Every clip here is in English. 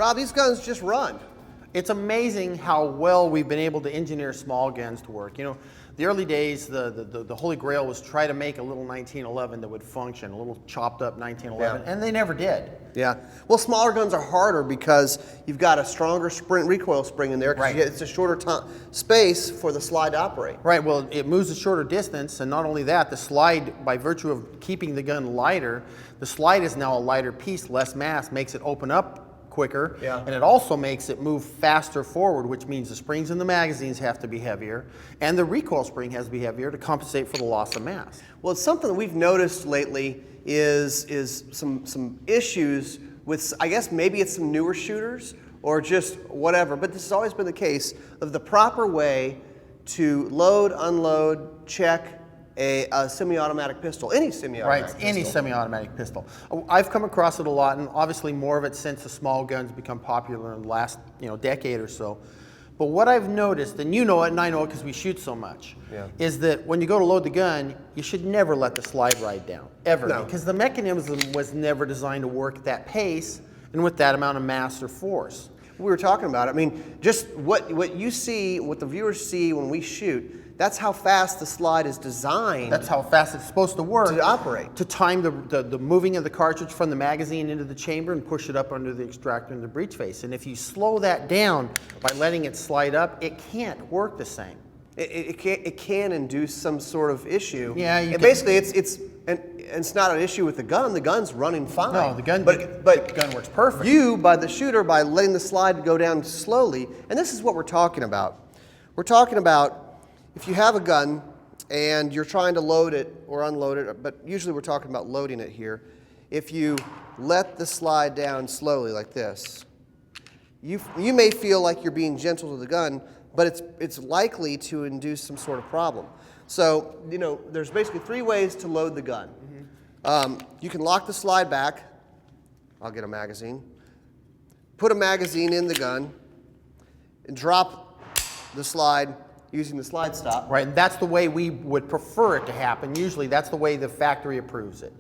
Rob, these guns just run. It's amazing how well we've been able to engineer small guns to work. You know, the early days, the Holy Grail was try to make a little 1911 that would function, a little chopped up 1911, and they never did. Yeah. Well, smaller guns are harder because you've got a stronger recoil spring in there. Right. It's a shorter space for the slide to operate. Right. Well, it moves a shorter distance, and not only that, the slide, by virtue of keeping the gun lighter, the slide is now a lighter piece, less mass, makes it open up quicker, and it also makes it move faster forward, which means the springs in the magazines have to be heavier, and the recoil spring has to be heavier to compensate for the loss of mass. Well, it's something that we've noticed lately is some issues with, I guess maybe it's some newer shooters or just whatever, but this has always been the case of the proper way to load, unload, check a semi-automatic pistol, any semi-automatic pistol. Right, any semi-automatic pistol. I've come across it a lot, and obviously more of it since the small guns become popular in the last decade or so. But what I've noticed, and you know it and I know it because we shoot so much, is that when you go to load the gun, you should never let the slide ride down, ever. No. Because the mechanism was never designed to work at that pace and with that amount of mass or force. We were talking about it. I mean, just what you see, what the viewers see when we shoot, that's how fast the slide is designed. That's how fast it's supposed to work. To operate. To time the moving of the cartridge from the magazine into the chamber and push it up under the extractor in the breech face. And if you slow that down by letting it slide up, it can't work the same. It can induce some sort of issue. Yeah. And basically, it's not an issue with the gun. The gun's running fine. No, the gun works perfect. You, by the shooter, by letting the slide go down slowly, and this is what we're talking about. We're talking about if you have a gun and you're trying to load it or unload it, but usually we're talking about loading it here. If you let the slide down slowly like this, you may feel like you're being gentle to the gun, but it's likely to induce some sort of problem. So, there's basically 3 ways to load the gun. You can lock the slide back. I'll get a magazine. Put a magazine in the gun and drop the slide using the slide stop. Right, and that's the way we would prefer it to happen. Usually that's the way the factory approves it.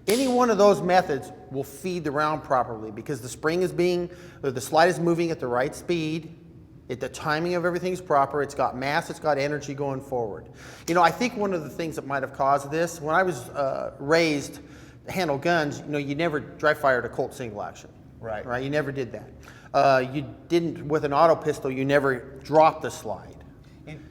Any one of those methods will feed the round properly because the slide is moving at the right speed. The timing of everything's proper. It's got mass, it's got energy going forward. I think one of the things that might have caused this, when I was raised to handle guns, you never dry fired a Colt single action. Right, you never did that. You didn't, with an auto pistol, you never dropped the slide.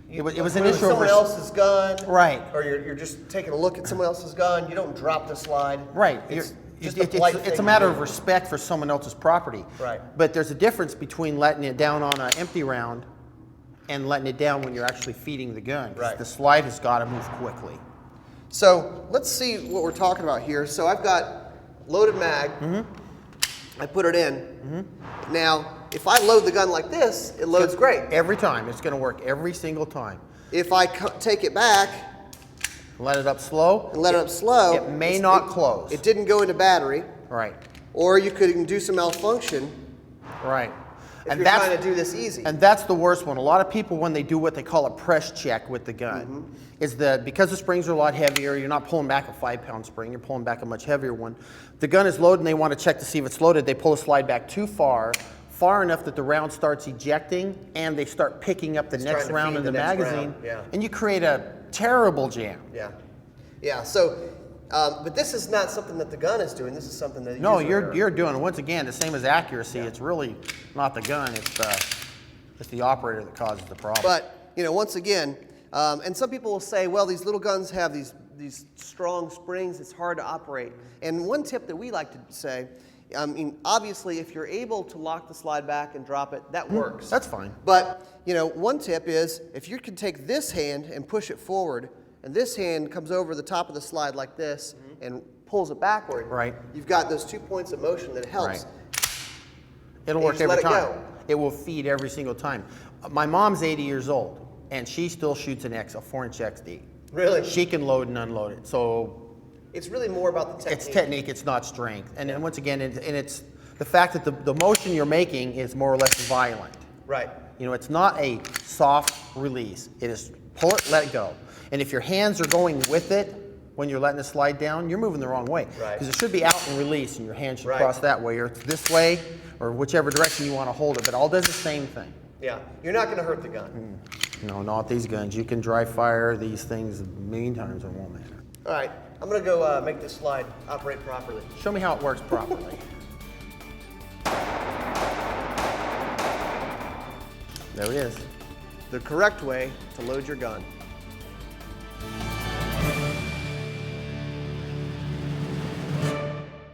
It was an issue someone else's gun, right? Or you're just taking a look at someone else's gun. You don't drop the slide, right? It's a matter of respect for someone else's property, right? But there's a difference between letting it down on an empty round and letting it down when you're actually feeding the gun. Right. The slide has got to move quickly. So let's see what we're talking about here. So I've got loaded mag. I put it in. Now, if I load the gun like this, it loads great. Every time. It's going to work every single time. If I take it back, let it up slow. It may not close. It didn't go into battery. Right. Or you could induce a malfunction. Right. If you're trying to do this easy. And that's the worst one. A lot of people, when they do what they call a press check with the gun, is that because the springs are a lot heavier, you're not pulling back a 5-pound spring, you're pulling back a much heavier one. The gun is loaded and they want to check to see if it's loaded. They pull the slide back too far enough that the round starts ejecting and they start picking up the next round in the magazine. And you create a terrible jam. Yeah. So, but this is not something that the gun is doing. This is something that you're doing. Once again, the same as accuracy. It's really not the gun. It's the operator that causes the problem. But once again, and some people will say, well, these little guns have these strong springs. It's hard to operate. And one tip that we like to say, obviously, if you're able to lock the slide back and drop it, that works. That's fine. But one tip is if you can take this hand and push it forward, and this hand comes over the top of the slide like this and pulls it backward. Right. You've got those 2 points of motion that helps. Right. It'll work every time. It will feed every single time. My mom's 80 years old, and she still shoots a 4-inch XD. Really? She can load and unload it. So it's really more about the technique. It's technique. It's not strength. And then once again, it's the fact that the motion you're making is more or less violent. Right. It's not a soft release. It is pull it, let it go. And if your hands are going with it when you're letting it slide down, you're moving the wrong way. Right. Because it should be out and release, and your hand should Right. cross that way, or it's this way, or whichever direction you want to hold it. But it all does the same thing. Yeah, you're not going to hurt the gun. No, not these guns. You can dry fire these things a million times, it won't matter. All right, I'm going to go make this slide operate properly. Show me how it works properly. There it is. The correct way to load your gun.